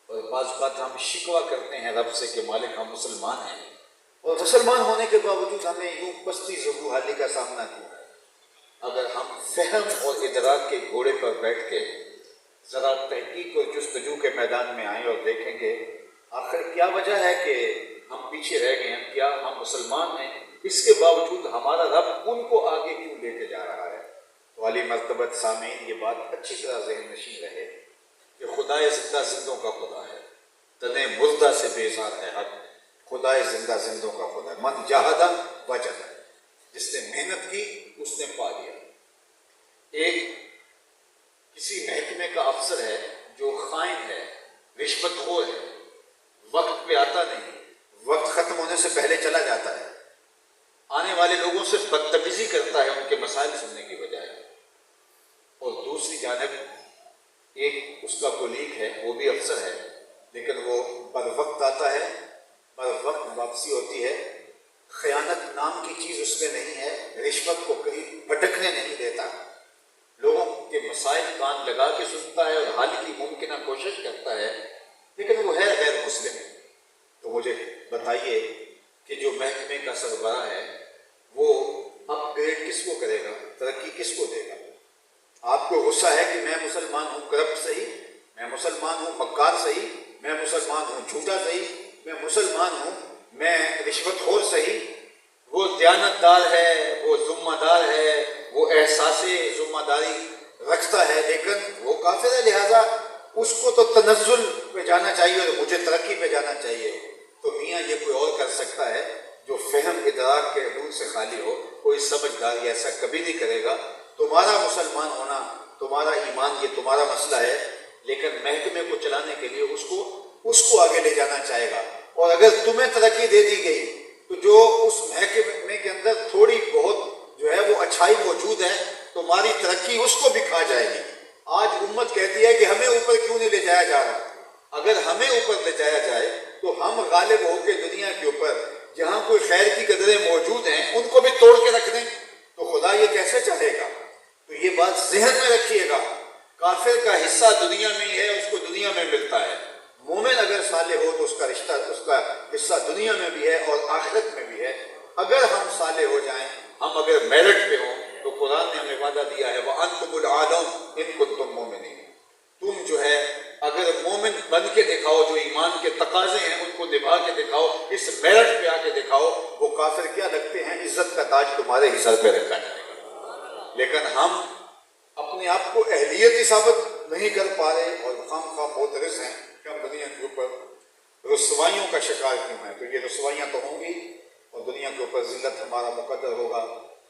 Speaker 1: اور بعض اوقات ہم شکوہ کرتے ہیں رب سے کہ مالک ہم مسلمان ہیں، اور مسلمان ہونے کے باوجود ہمیں یوں پستی ضرور حالی کا سامنا کیوں ہے. اگر ہم فہم اور ادراک کے گھوڑے پر بیٹھ کے ذرا تحقیق اور جستجو کے میدان میں آئیں اور دیکھیں کہ آخر کیا وجہ ہے کہ ہم پیچھے رہ گئے ہیں، کیا ہم مسلمان ہیں، اس کے باوجود ہمارا رب ان کو آگے کیوں لے کے جا رہا ہے. تو عالی مرتبت سامعین یہ بات اچھی طرح ذہن نشین رہے کہ خدائے زندہ زندوں کا خدا ہے، تنے مردہ سے بیزار ہے حق، خدائے زندہ زندوں کا خدا ہے. من جاہدہ وجد، جس نے محنت کی اس نے پا لیا. ایک کسی محکمے کا افسر ہے جو خائن ہے، رشوت خور ہے، وقت پہ آتا نہیں، وقت ختم ہونے سے پہلے چلا جاتا ہے، آنے والے لوگوں سے بدتمیزی کرتا ہے ان کے مسائل سننے کی بجائے. اور دوسری جانب ایک اس کا کولیگ ہے، وہ بھی افسر ہے، لیکن وہ بر وقت آتا ہے، بر وقت واپسی ہوتی ہے، خیانت نام کی چیز اس میں نہیں ہے، رشوت کو کہیں بھٹکنے نہیں دیتا، لوگوں کے مسائل کان لگا کے سنتا ہے اور حل کی ممکنہ کوشش کرتا ہے، لیکن وہ ہے غیر مسلم. تو مجھے بتائیے کہ جو محکمے کا سربراہ ہے وہ اپ گریڈ کس کو کرے گا، ترقی کس کو دے گا؟ آپ کو غصہ ہے کہ میں مسلمان ہوں کرپٹ صحیح، میں مسلمان ہوں مکار صحیح، میں مسلمان ہوں جھوٹا صحیح، میں مسلمان ہوں میں رشوت خور صحیح. وہ دیانت دار ہے، وہ ذمہ دار ہے، وہ احساس ذمہ داری رکھتا ہے، لیکن وہ کافر ہے، لہذا اس کو تو تنزل پہ جانا چاہیے اور مجھے ترقی پہ جانا چاہیے. تو میاں یہ کوئی اور کر سکتا ہے جو فہم ادراک کے حدود سے خالی ہو؟ کوئی سمجھدار ایسا کبھی نہیں کرے گا. تمہارا مسلمان ہونا، تمہارا ایمان، یہ تمہارا مسئلہ ہے، لیکن محکمے کو چلانے کے لیے اس کو آگے لے جانا چاہے گا. اور اگر تمہیں ترقی دے دی گئی تو جو اس محکمے کے اندر تھوڑی بہت جو ہے وہ اچھائی موجود ہے، تمہاری ترقی اس کو بھی کھا جائے گی. آج امت کہتی ہے کہ ہمیں اوپر کیوں نہیں لے جایا جا رہا. اگر ہمیں اوپر لے جایا جائے تو ہم غالب ہو کے دنیا کے اوپر جہاں کوئی خیر کی قدریں موجود ہیں ان کو بھی توڑ کے رکھ دیں تو خدا یہ کیسے چاہے گا؟ تو یہ بات ذہن میں رکھیے گا. کافر کا حصہ دنیا میں ہی ہے، اس کو دنیا میں ملتا ہے. مومن اگر صالح ہو تو اس کا رشتہ، اس کا حصہ دنیا میں بھی ہے اور آخرت میں بھی ہے. اگر ہم صالح ہو جائیں، ہم اگر میرٹ پہ ہوں تو قرآن نے ہمیں وعدہ دیا ہے وَأَنْتُمُ الْأَعْلَوْنَ إِن كُنتُم مُؤْمِنِينَ. تم جو ہے اگر مومن بن کے دکھاؤ، جو ایمان کے تقاضے ہیں ان کو نبھا کے دکھاؤ، اس میرٹ پہ آ کے دکھاؤ، وہ کافر کیا لگتے ہیں؟ عزت کا تاج تمہارے ہی سر پہ رکھا جائے گا. لیکن ہم اپنے آپ کو اہلیت ہی ثابت نہیں کر پا رہے اور خام معترض ہیں کہ ہم دنیا کے اوپر رسوائیوں کا شکار کیوں ہیں. تو یہ رسوائیاں تو ہوں گی اور دنیا کے اوپر ذلت ہمارا مقدر ہوگا.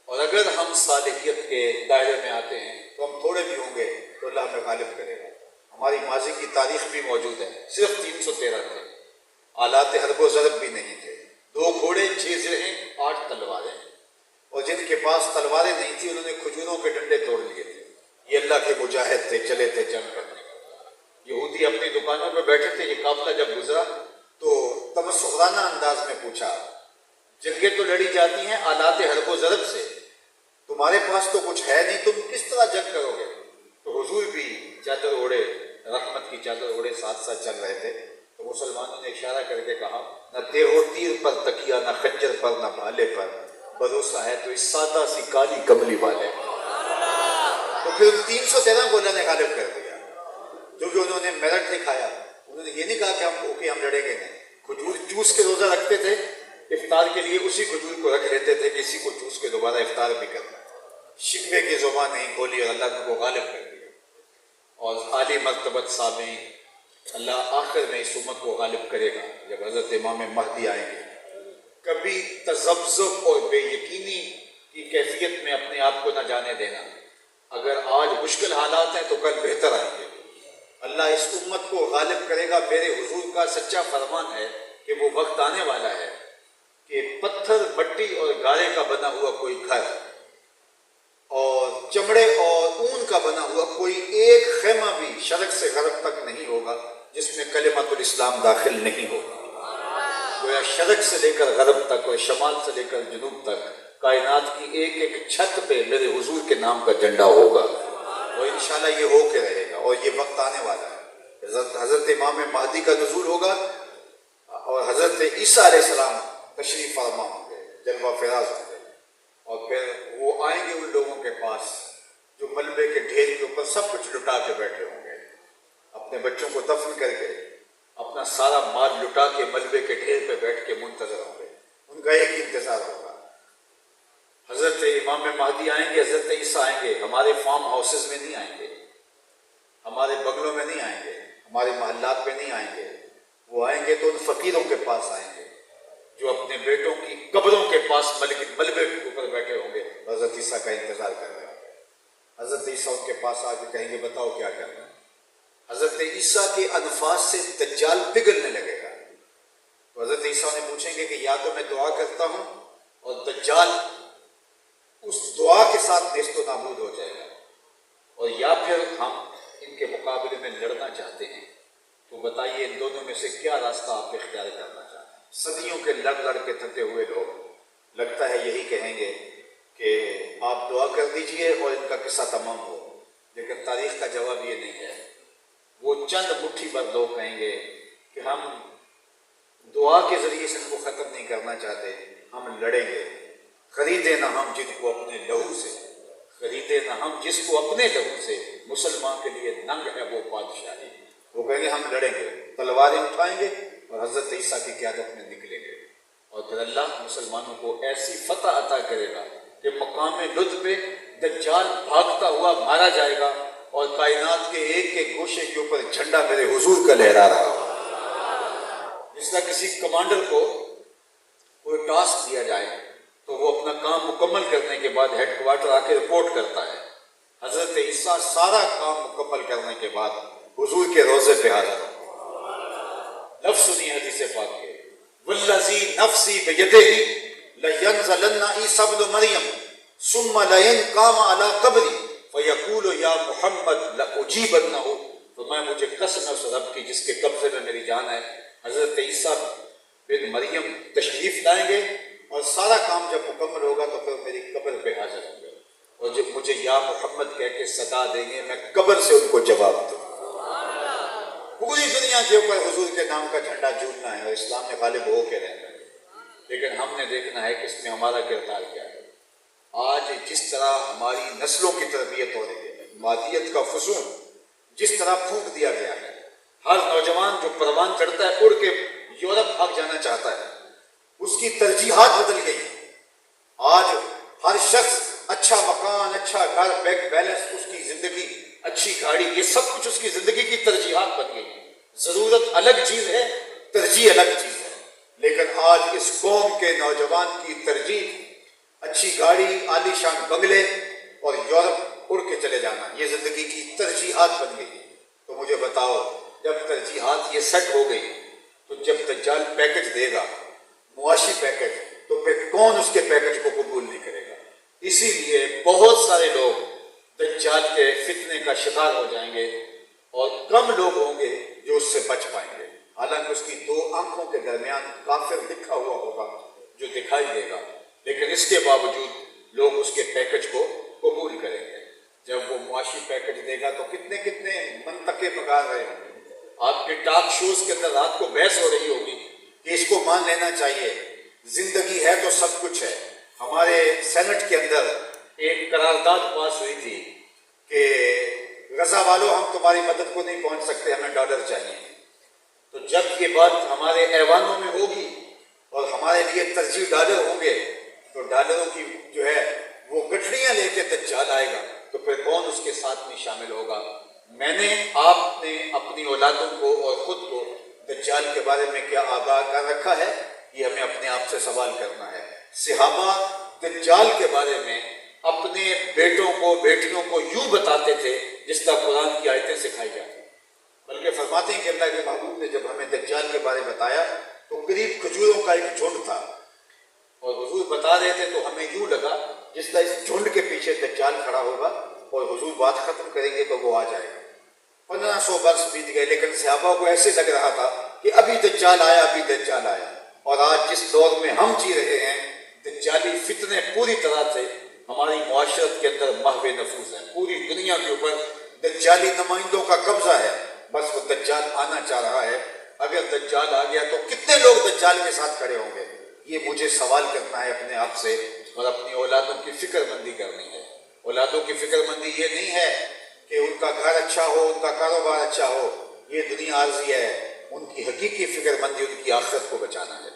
Speaker 1: اور اگر ہم صالحیت کے دائرے میں آتے ہیں تو ہم تھوڑے بھی ہوں گے تو اللہ ہمیں غالب کرے گا. ہماری ماضی کی تاریخ بھی موجود ہے، صرف 313 تھے، آلات حرب و ضرب بھی نہیں تھے، 2 گھوڑے 6 زرہیں 8 تلواریں، اور جن کے پاس تلواریں نہیں تھی انہوں نے کھجوروں کے ڈنڈے توڑ لیے تھے. یہ اللہ کے مجاہد تھے، چلے تھے جنگ کرنے. یہودی اپنی دکانوں پہ بیٹھے تھے، یہ قافلہ جب گزرا تو تمسخرانہ انداز میں پوچھا جنگیں تو لڑی جاتی ہیں آلات حرب و ضرب سے، تمہارے پاس تو کچھ ہے نہیں، تم کس طرح جنگ کرو گے؟ تو حضور بھی چادر اوڑے رحمت کی چادر اوڑے ساتھ ساتھ چل رہے تھے، تو مسلمانوں نے اشارہ کر کے کہا نہ دیو تیر پر تکیا، نہ خنجر پر، نہ بھالے پر، بھروسہ ہے تو اس سادہ سی کالی کملی والے۔ تو پھر 313 کو اللہ نے غالب کر دیا، کیونکہ انہوں نے میرٹ دکھایا۔ انہوں نے یہ نہیں کہا کہ ہم لڑیں گے نہیں، کھجور چوس کے روزہ رکھتے تھے، افطار کے لیے اسی کھجور کو رکھ لیتے تھے کہ اسی کو چوس کے دوبارہ افطار بھی کرنا۔ شکوے کی زبان نہیں کھولی اور اللہ نے کو غالب کر دیا۔ اور عالی مرتبت سامعین، اللہ آخر میں اس امت کو غالب کرے گا جب حضرت امام مہدی آئیں گے۔ کبھی تذبذب اور بے یقینی کی کیفیت میں اپنے آپ کو نہ جانے دینا۔ اگر آج مشکل حالات ہیں تو کل بہتر آئیں گے۔ اللہ اس امت کو غالب کرے گا۔ میرے حضور کا سچا فرمان ہے کہ وہ وقت آنے والا ہے کہ پتھر، مٹی اور گارے کا بنا ہوا کوئی گھر اور چمڑے اور اون کا بنا ہوا کوئی ایک خیمہ بھی شرق سے غرب تک نہیں ہوگا جس میں کلمۃ الاسلام داخل نہیں ہوگا۔ گویا شرق سے لے کر غرب تک اور شمال سے لے کر جنوب تک کائنات کی ایک ایک چھت پہ میرے حضور کے نام کا جھنڈا ہوگا، اور انشاءاللہ یہ ہو کے رہے گا، اور یہ وقت آنے والا ہے۔ حضرت امام مہدی کا نزول ہوگا اور حضرت عیسیٰ علیہ السلام تشریف فرما ہوں گے، جلوہ فراز ہوں گے، اور پھر وہ آئیں گے ان لوگوں کے پاس جو ملبے کے ڈھیر کے اوپر سب کچھ لٹا کے بیٹھے ہوں گے، اپنے بچوں کو دفن کر کے، اپنا سارا مال لٹا کے ملبے کے ڈھیر پہ بیٹھ کے منتظر ہوں گے۔ ان کا ایک انتظار ہوگا، حضرت امام مہدی آئیں گے، حضرت عیسیٰ آئیں گے۔ ہمارے فارم ہاؤسز میں نہیں آئیں گے، ہمارے بغلوں میں نہیں آئیں گے، ہمارے محلات میں نہیں آئیں گے، وہ آئیں گے تو ان فقیروں کے پاس آئیں گے جو اپنے بیٹوں کی قبروں کے پاس ملبے کے اوپر بیٹھے ہوں گے، حضرت عیسیٰ کا انتظار کر رہے ہوں گے۔ حضرت عیسیٰ ان کے پاس آ کے کہیں گے بتاؤ کیا کرنا ہے۔ حضرت عیسیٰ کے انفاس سے دجال پگھلنے لگے گا، تو حضرت عیسیٰ نے پوچھیں گے کہ یا تو میں دعا کرتا ہوں اور دجال اس دعا کے ساتھ نیست و نابود ہو جائے گا، اور یا پھر ہم ان کے مقابلے میں لڑنا چاہتے ہیں، تو بتائیے ان دونوں میں سے کیا راستہ آپ اختیار کرنا چاہتے ہیں؟ صدیوں کے لڑ کے تھکے ہوئے لوگ لگتا ہے یہی کہیں گے کہ آپ دعا کر دیجئے اور ان کا قصہ تمام ہو، لیکن تاریخ کا جواب یہ نہیں ہے۔ وہ چند مٹھی بھر لوگ کہیں گے کہ ہم دعا کے ذریعے سے ان کو ختم نہیں کرنا چاہتے، ہم لڑیں گے۔ خریدے نہ ہم جن کو اپنے لہو سے، خریدے نہ ہم جس کو اپنے لہو سے، مسلمان کے لیے ننگ ہے وہ بادشاہی۔ وہ کہیں گے ہم لڑیں گے، تلواریں اٹھائیں گے اور حضرت عیسیٰ کی قیادت میں نکلیں گے، اور پھر اللہ مسلمانوں کو ایسی فتح عطا کرے گا کہ مقام لطف پہ دجال بھاگتا ہوا مارا جائے گا، اور کائنات کے ایک ایک گوشے کے اوپر جھنڈا میرے حضور کا لہرا رہا ہو۔ جس طرح کسی کمانڈر کو کوئی ٹاسک دیا جائے تو وہ اپنا کام مکمل کرنے کے بعد ہیڈ کوارٹر آ کے رپورٹ کرتا ہے، حضرت عیسیٰ سارا کام مکمل کرنے کے بعد حضور کے روضے پہ حاضر ہو۔ لفظ سنیے حدیث پاک کے، والذی نفسی بیدہ لینزلن عیسی ابن مریم ثم لئن قام علی قبری فیقول یا محمد لاجیبنہ، تو میں مجھے قسم ہے اس رب کی جس کے قبضے میں میری جان ہے، حضرت عیسیٰ بن مریم تشریف لائیں گے اور سارا کام جب مکمل ہوگا تو پھر میری قبر پہ حاضر ہوں گے، اور جب مجھے یا محمد کہہ کے صدا دیں گے میں قبر سے ان کو جواب دوں۔ پوری دنیا کے اوپر حضور کے نام کا جھنڈا جھولنا ہے اور اسلام میں غالب ہو کے رہنا ہے، لیکن ہم نے دیکھنا ہے کہ اس میں ہمارا کردار کیا ہے۔ آج جس طرح ہماری نسلوں کی تربیت ہو رہی ہے، مادیت کا فسون جس طرح پھونک دیا گیا ہے، ہر نوجوان جو پروان چڑھتا ہے اڑ کے یورپ بھاگ جانا چاہتا ہے، اس کی ترجیحات بدل گئی۔ آج ہر شخص اچھا مکان، اچھا گھر، بینک بیلنس، اس کی زندگی، اچھی گاڑی، یہ سب کچھ اس کی زندگی کی ترجیحات بن گئی۔ ضرورت الگ چیز ہے، ترجیح الگ چیز ہے، لیکن آج اس قوم کے نوجوان کی ترجیح اچھی گاڑی، عالی شان بنگلے اور یورپ اڑ کے چلے جانا، یہ زندگی کی ترجیحات بن گئی۔ تو مجھے بتاؤ جب ترجیحات یہ سیٹ ہو گئی تو جب دجال پیکج دے گا، معاشی پیکج، تو پھر کون اس کے پیکج کو قبول نہیں کرے گا؟ اسی لیے بہت سارے لوگ دجال کے فتنے کا شکار ہو جائیں گے اور کم لوگ ہوں گے جو اس سے بچ پائیں گے، حالانکہ اس کی دو آنکھوں کے درمیان کافر لکھا ہوا ہوگا جو دکھائی دے گا، لیکن اس کے باوجود لوگ اس کے پیکج کو قبول کریں گے۔ جب وہ معاشی پیکج دے گا تو کتنے کتنے منطقے پکار رہے ہوں گے. آپ کے ٹاک شوز کے اندر رات کو بحث ہو رہی ہوگی کہ اس کو مان لینا چاہیے، زندگی ہے تو سب کچھ ہے. ہمارے سینٹ کے اندر ایک قرارداد پاس ہوئی تھی کہ غزہ والوں ہم تمہاری مدد کو نہیں پہنچ سکتے، ہمیں ڈالر چاہیے. تو جب یہ بات ہمارے ایوانوں میں ہوگی اور ہمارے لیے ترجیح ڈالر ہوں گے تو ڈالروں کی جو ہے وہ گٹھڑیاں لے کے دجال آئے گا تو پھر کون اس کے ساتھ میں شامل ہوگا. میں نے آپ نے اپنی اولادوں کو اور خود کو دجال کے بارے میں کیا آگاہ کر رکھا ہے، یہ ہمیں اپنے آپ سے سوال کرنا ہے. صحابہ دجال کے بارے میں اپنے بیٹوں کو بیٹیوں کو یوں بتاتے تھے جس طرح قرآن کی آیتیں سکھائی جاتی. بلکہ فرماتے ہیں کہ اللہ کے محبوب نے جب ہمیں دجال کے بارے میں بتایا تو قریب کھجوروں کا ایک جھنڈ تھا اور حضور بتا رہے تھے تو ہمیں یوں لگا جس طرح اس جھنڈ کے پیچھے دجال کھڑا ہوگا اور حضور بات ختم کریں گے تو وہ آ جائے گا. 1500 برس بیت گئے لیکن صحابہ کو ایسے لگ رہا تھا کہ ابھی دجال آیا، ابھی دجال آیا. اور آج جس دور میں ہم جی رہے ہیں دجالی فتنے پوری طرح سے ہماری معاشرت کے اندر محو نفوذ ہیں. پوری دنیا کے اوپر دجالی نمائندوں کا قبضہ ہے. بس وہ دجال آنا چاہ رہا ہے. اگر دجال آ گیا تو کتنے لوگ دجال کے ساتھ کھڑے ہوں گے، یہ مجھے سوال کرنا ہے اپنے آپ سے اور اپنی اولادوں کی فکر مندی کرنی ہے. اولادوں کی فکر مندی یہ نہیں ہے کہ ان کا گھر اچھا ہو، ان کا کاروبار اچھا ہو، یہ دنیا عارضی ہے. ان کی حقیقی فکر مندی ان کی آخرت کو بچانا ہے.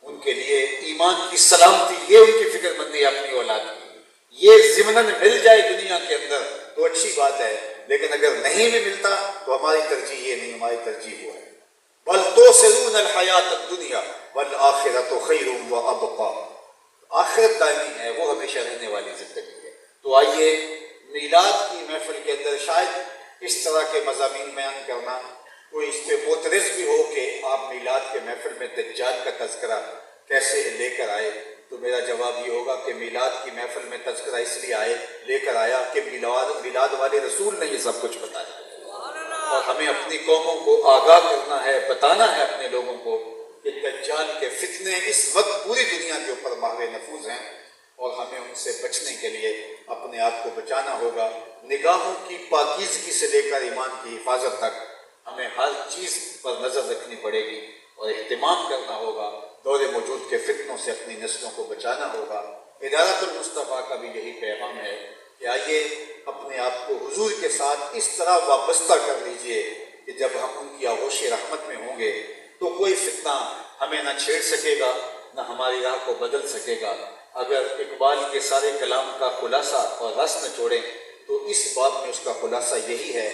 Speaker 1: ان کے لیے ایمان کی سلامتی، یہ ان کی فکر مندی ہے اپنی اولاد کی. یہ ضمناً مل جائے دنیا کے اندر تو اچھی بات ہے، لیکن اگر نہیں بھی ملتا تو ہماری ترجیح یہ نہیں، ہماری ترجیح وہ ہے. بل تؤثرون الحیات الدنیا والآخرۃ خیر وابقیٰ. آخرت دائمی ہے، وہ ہمیشہ رہنے والی زندگی ہے. تو آئیے میلاد کی محفل کے اندر شاید اس طرح کے مضامین بیان کرنا کوئی اس پہ معترض بھی ہو کہ آپ میلاد کے محفل میں دجال کا تذکرہ کیسے لے کر آئے. تو میرا جواب یہ ہوگا کہ میلاد کی محفل میں تذکرہ اس لیے لے کر آیا کہ میلاد والے رسول نے یہ سب کچھ بتایا اور ہمیں اپنی قوموں کو آگاہ کرنا ہے، بتانا ہے اپنے لوگوں کو کہ دجال کے فتنے اس وقت پوری دنیا کے اوپر محو نفوذ ہیں اور ہمیں ان سے بچنے کے لیے اپنے آپ کو بچانا ہوگا. نگاہوں کی پاکیزگی سے لے کر ایمان کی حفاظت تک ہمیں ہر چیز پر نظر رکھنی پڑے گی اور اہتمام کرنا ہوگا. دور موجود کے فتنوں سے اپنی نسلوں کو بچانا ہوگا. ادارۃ المصطفیٰ کا بھی یہی پیغام ہے کہ آئیے اپنے آپ کو حضور کے ساتھ اس طرح وابستہ کر لیجئے کہ جب ہم ان کی آغوش رحمت میں ہوں گے تو کوئی فتنہ ہمیں نہ چھیڑ سکے گا، نہ ہماری راہ کو بدل سکے گا. اگر اقبال کے سارے کلام کا خلاصہ اور رس نہ چھوڑیں تو اس بات میں اس کا خلاصہ یہی ہے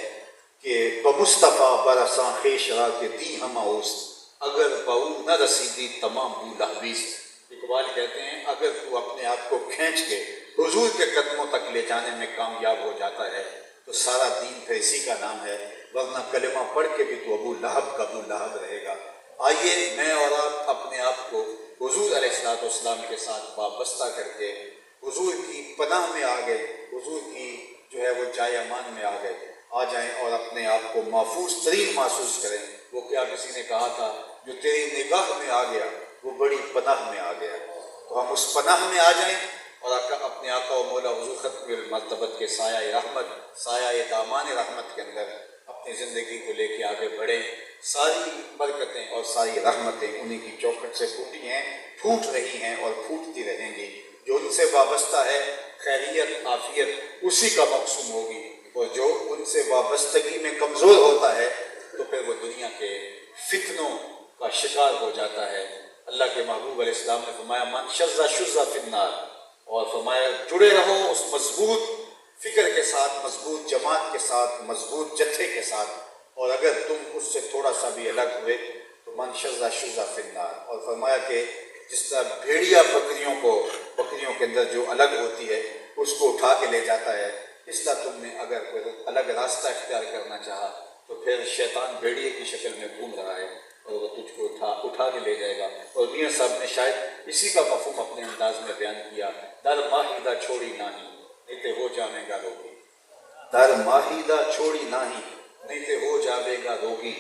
Speaker 1: کہ بمصطفیٰ برساں خیش را کے دی ہم اوست، اگر بہو نہ رسیدی تمام بو لہویز. اقبال کہتے ہیں اگر تو اپنے آپ کو کھینچ کے حضور کے قدموں تک لے جانے میں کامیاب ہو جاتا ہے تو سارا دین پھر اسی کا نام ہے، ورنہ کلمہ پڑھ کے بھی تو ابو لہب کا ابو لہب رہے گا. آئیے میں اور آپ اپنے آپ کو حضور علیہ السلام کے ساتھ وابستہ کر کے حضور کی پناہ میں آ گئے، حضور کی جو ہے وہ جائے امان میں آ جائیں اور اپنے آپ کو محفوظ ترین محسوس کریں. وہ کیا کسی نے کہا تھا جو تیری نگاہ میں آ گیا وہ بڑی پناہ میں آ گیا. تو ہم اس پناہ میں آ جائیں اور اپنے آقا و مولا حضور ختم المرتبت کے سایہ رحمت، سایہ دامان رحمت کے اندر اپنی زندگی کو لے کے آگے بڑھیں. ساری برکتیں اور ساری رحمتیں انہی کی چوکھٹ سے پھوٹی ہیں، پھوٹ رہی ہیں اور پھوٹتی رہیں گی. جو ان سے وابستہ ہے خیریت عافیت اسی کا مقصود ہوگی، اور جو ان سے وابستگی میں کمزور ہوتا ہے تو پھر وہ دنیا کے فتنوں کا شکار ہو جاتا ہے. اللہ کے محبوب علیہ السلام نے فرمایا من شذ شذ فی النار، اور فرمایا جڑے رہو اس مضبوط فکر کے ساتھ، مضبوط جماعت کے ساتھ، مضبوط جتھے کے ساتھ، اور اگر تم اس سے تھوڑا سا بھی الگ ہوئے تو من شذ شذ فی النار. اور فرمایا کہ جس طرح بھیڑیا بکریوں کے اندر جو الگ ہوتی ہے اس کو اٹھا کے لے جاتا ہے، اس طرح تم نے اگر کوئی الگ راستہ اختیار کرنا چاہا تو پھر شیطان بھیڑیے کی شکل میں گھوم رہا ہے اور وہ تجھ کو اٹھا کے لے جائے گا. اور میاں صاحب نے شاید اسی کا مفہوم اپنے انداز میں بیان کیا، در ماہیدہ چھوڑی ناہی نہیں تے ہو جاوے گا روگی، در ماہیدہ چھوڑی ناہی نہیں تے ہو جاوے گا روگی،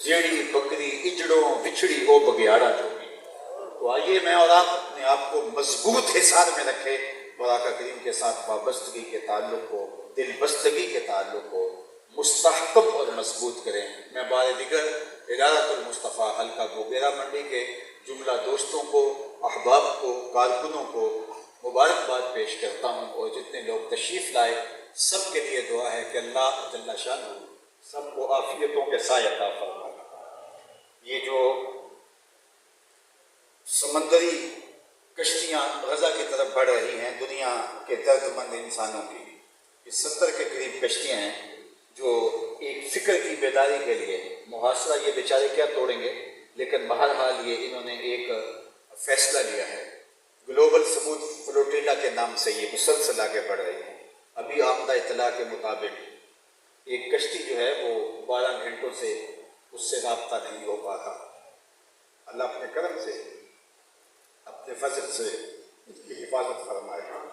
Speaker 1: جیڑی بکری اجڑوں بچھڑی او بگیاڑا جوگی. تو آئیے میں اور آپ اپنے آپ کو مضبوط حصار میں رکھے اور آقا کریم کے ساتھ وابستگی کے تعلق کو دل بستگی کے تعلق کو مستحکم اور مضبوط کریں۔ میں بار دیگر ادارۃ المصطفیٰ حلقہ بوگیرہ منڈی کے جملہ دوستوں کو، احباب کو، کارکنوں کو مبارکباد پیش کرتا ہوں، اور جتنے لوگ تشریف لائے سب کے لیے دعا ہے کہ اللہ جل شانہ سب کو عافیتوں کے سائے عطا فرمائے۔ یہ جو سمندری کشتیاں غزہ کی طرف بڑھ رہی ہیں دنیا کے درد مند انسانوں کی، یہ 70 کے قریب کشتیاں ہیں جو ایک فکر کی بیداری کے لیے محاصرہ، یہ بیچارے کیا توڑیں گے، لیکن بہرحال یہ انہوں نے ایک فیصلہ لیا ہے۔ گلوبل سمود فلوٹیلا کے نام سے یہ مسلسل آگے بڑھ رہی ہیں۔ ابھی آمدہ اطلاع کے مطابق ایک کشتی جو ہے وہ 12 گھنٹوں سے اس سے رابطہ نہیں ہو پا رہا۔ اللہ اپنے کرم سے، اپنے فضل سے اس کی حفاظت فرمائے گا۔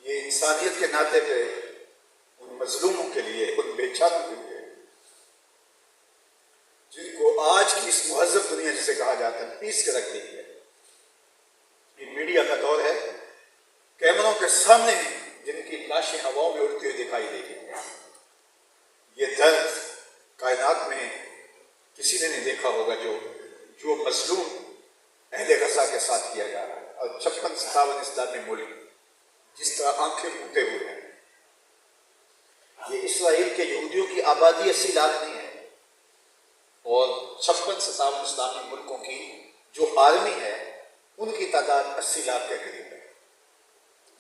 Speaker 1: یہ انسانیت کے ناطے پہ ان مظلوموں کے لیے، ان بیچاروں کے لیے جن کو آج کی اس مہذب دنیا جسے کہا جاتا ہے پیس کے رکھ دی ہے۔ یہ میڈیا کا دور ہے، کیمروں کے سامنے جن کی لاشیں ہواؤں میں اڑتی ہوئی دکھائی دے گی۔ یہ درد کائنات میں کسی نے نہیں دیکھا ہوگا جو مظلوم اہل غزہ کے ساتھ کیا جا رہا ہے، اور 56-57 اسلامی ملک جس طرح آنکھیں موندے ہوئے ہیں۔ یہ اسرائیل کے یہودیوں کی آبادی 80 لاکھ نہیں ہے، اور 56-57 اسلامی ملکوں کی جو آرمی ہے ان کی تعداد 80 لاکھ کے قریب ہے۔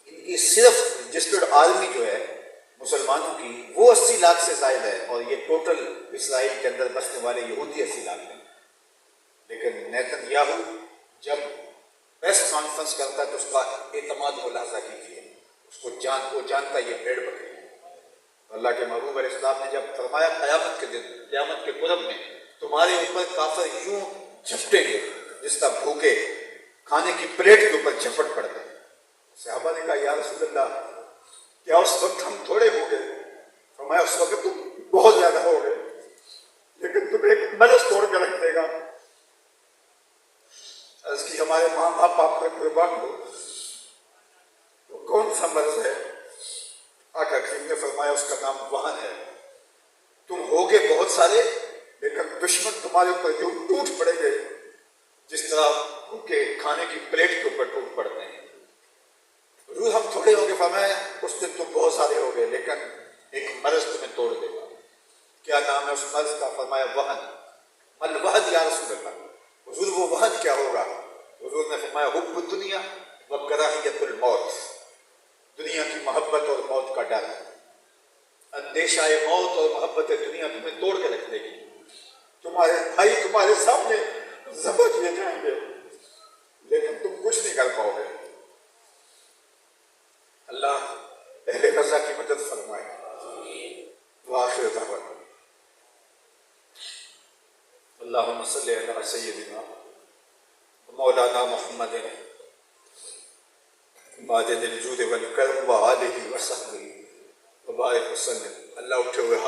Speaker 1: ان کی صرف رجسٹرڈ آرمی جو ہے مسلمانوں کی وہ 80 لاکھ سے زائد ہے، اور یہ ٹوٹل اسرائیل کے اندر بسنے والے یہودی 80 لاکھ ہیں۔ لیکن نیتن یاہو جب پریس کانفرنس کرتا ہے تو اس کا اعتماد ملاحظہ کیجیے، اس کو وہ جانتا یہ بھیڑ بکری ہے۔ اللہ کے محبوب علیہ السلام نے جب فرمایا قیامت کے دن، قیامت کے قرب میں تمہارے اوپر کافر یوں جھپٹیں گے جس طرح بھوکے کھانے کی پلیٹ کے اوپر جھپٹ پڑتے ہیں۔ صحابہ نے کہا یا رسول اللہ کیا اس وقت ہم تھوڑے ہو گئے؟ فرمایا اس وقت تم بہت زیادہ ہو گئے، لیکن تم ایک مرض توڑ کے رکھ دے گا۔ عرض کی ہمارے ماں باپ آپ کا قربان ہو، وہ کون سا مرض ہے؟ آقا کریم نے فرمایا اس کا نام وہن ہے۔ تم ہوگے بہت سارے، لیکن دشمن تمہارے اوپر یوں ٹوٹ پڑیں گے جس طرح بھوکے کھانے کی پلیٹ کے اوپر ٹوٹ پڑتے ہیں۔ حضور ہم تھوڑے ہو گے، فرمایا اس دن تم بہت سارے ہو گئے، لیکن ایک مرض تمہیں توڑ دے گا۔ کیا نام ہے اس مرض کا؟ فرمایا وہن۔ الوہن یا رسول اللہ، حضور وہ وہن کیا ہوگا؟ حضور نے فرمایا حب الدنیا و کراہیت الموت، دنیا کی محبت اور موت کا ڈر۔ اندیشہ موت اور محبت دنیا تمہیں توڑ کے رکھ دے گی۔ تمہارے بھائی تمہارے سامنے ذبح کیے جائیں گے، لیکن تم کچھ نہیں کر پاؤ گے۔ اللہ اہل غزہ کی مدد فرمائے۔ وآخر دعوانا اللہم صلی علی سیدنا مولانا محمد ماجد الجود والکرم وآلہ وصحبہ وبارک وسلم۔ اللہ اٹھے ہوئے